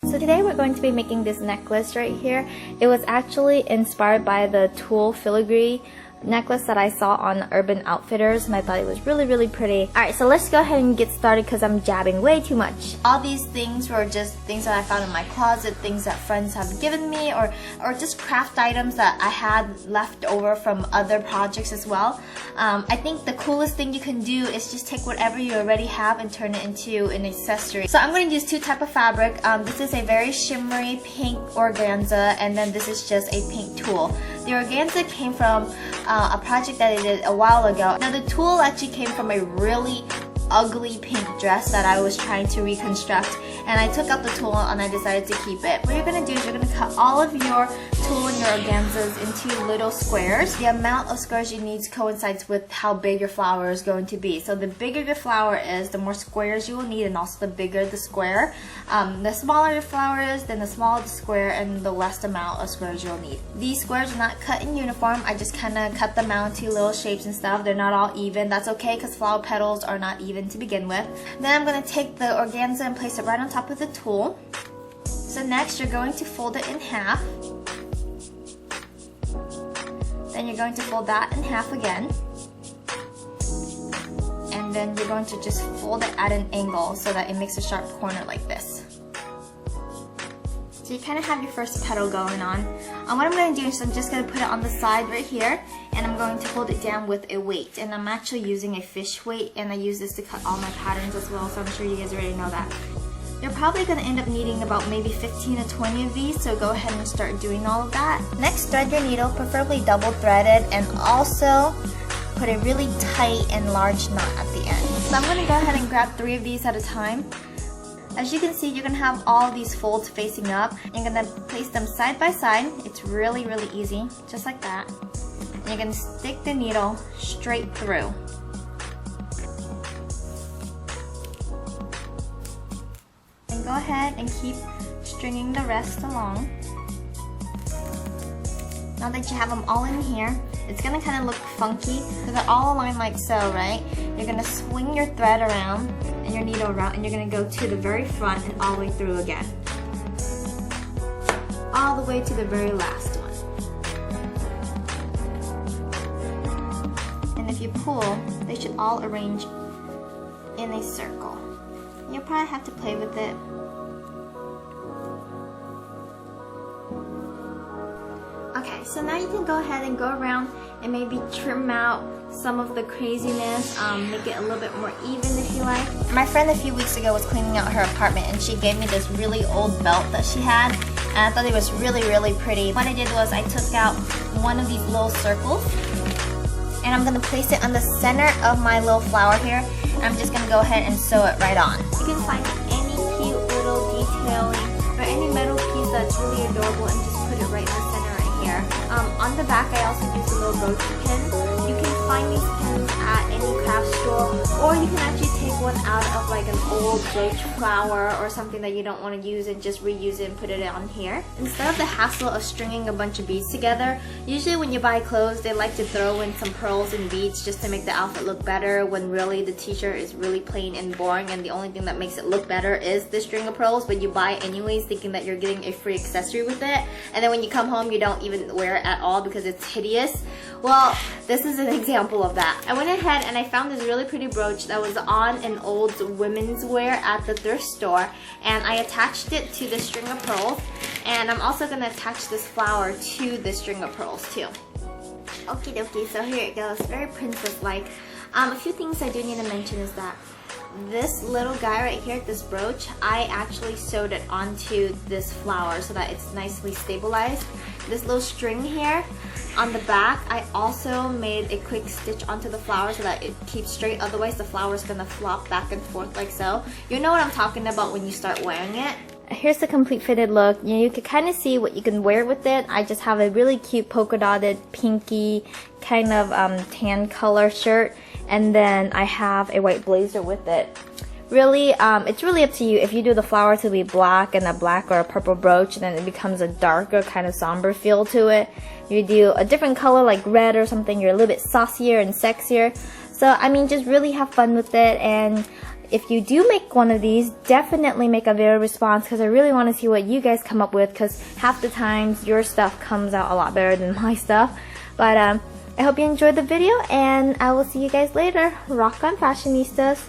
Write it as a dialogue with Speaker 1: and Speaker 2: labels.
Speaker 1: So today we're going to be making this necklace right here. It was actually inspired by the Tulle Filigree necklace that I saw on Urban Outfitters, and I thought it was really pretty. Alright, so let's go ahead and get started because I'm jabbing way too much. All these things were just things that I found in my closet, things that friends have given me, or just craft items that I had left over from other projects as well. I think the coolest thing you can do is just take whatever you already have and turn it into an accessory. So I'm going to use two types of fabric. This is a very shimmery pink organza, and then this is just a pink tulle. The organza came from a project that I did a while ago. Now the tulle actually came from a really ugly pink dress that I was trying to reconstruct, and I took out the tulle and I decided to keep it. What you're going to do is you're going to cut all of your tulle and your organzas into little squares. The amount of squares you need coincides with how big your flower is going to be. So the bigger your flower is, the more squares you will need, and also the bigger the square. The smaller your flower is, then the smaller the square and the less amount of squares you'll need. These squares are not cut in uniform. I just kind of cut them out into little shapes and stuff. They're not all even. That's okay because flower petals are not even to begin with. Then I'm going to take the organza and place it right on top of the tulle. So next you're going to fold it in half. Then you're going to fold that in half again. And then you're going to just fold it at an angle so that it makes a sharp corner like this. So you kind of have your first petal going on. What I'm going to do is I'm just going to put it on the side right here, and I'm going to hold it down with a weight. And I'm actually using a fish weight, and I use this to cut all my patterns as well, so I'm sure you guys already know that. You're probably going to end up needing about maybe 15 to 20 of these, so go ahead and start doing all of that. Next, thread your needle, preferably double threaded, and also put a really tight and large knot at the end. So I'm going to go ahead and grab 3 of these at a time. As you can see, you're going to have all these folds facing up. You're going to place them side by side. It's really easy, just like that. And you're going to stick the needle straight through. And go ahead and keep stringing the rest along. Now that you have them all in here, it's going to kind of look funky because they're all aligned like so, right? You're going to swing your thread around and your needle around, and you're going to go to the very front and all the way through again. All the way to the very last one. And if you pull, they should all arrange in a circle. You'll probably have to play with it. Okay, so now you can go ahead and go around and maybe trim out some of the craziness, make it a little bit more even if you like. My friend a few weeks ago was cleaning out her apartment, and she gave me this really old belt that she had, and I thought it was really pretty. What I did was I took out one of these little circles, and I'm going to place it on the center of my little flower here, and I'm just going to go ahead and sew it right on. You can find any cute little detailing or any metal piece that's really adorable and just put it right in the center right here. On the back I also used a little brooch pin. You can find these pins at any craft store, or you can actually take one out of like an old brooch flower or something that you don't want to use and just reuse it and put it on here. Instead of the hassle of stringing a bunch of beads together, usually when you buy clothes they like to throw in some pearls and beads just to make the outfit look better, when really the t-shirt is really plain and boring and the only thing that makes it look better is the string of pearls, but you buy it anyways thinking that you're getting a free accessory with it, and then when you come home you don't even wear it at all because it's hideous. Well, this is an example of that. I went ahead and I found this really pretty brooch that was on an old women's wear at the thrift store, and I attached it to the string of pearls, and I'm also going to attach this flower to the string of pearls too. Okie dokie, so here it goes, very princess-like. A few things I do need to mention is that this little guy right here, this brooch, I actually sewed it onto this flower so that it's nicely stabilized. This little string here on the back, I also made a quick stitch onto the flower so that it keeps straight, otherwise the flower is gonna flop back and forth like so. You know what I'm talking about when you start wearing it. Here's the complete fitted look. You can kind of see what you can wear with it. I just have a really cute polka dotted pinky kind of tan color shirt, and then I have a white blazer with it. Really, it's really up to you. If you do the flower to be black and a black or a purple brooch, then it becomes a darker kind of somber feel to it. If you do a different color like red or something, you're a little bit saucier and sexier. So I mean, just really have fun with it, and if you do make one of these, definitely make a video response because I really want to see what you guys come up with, because half the times your stuff comes out a lot better than my stuff. But I hope you enjoyed the video, and I will see you guys later. Rock on, fashionistas!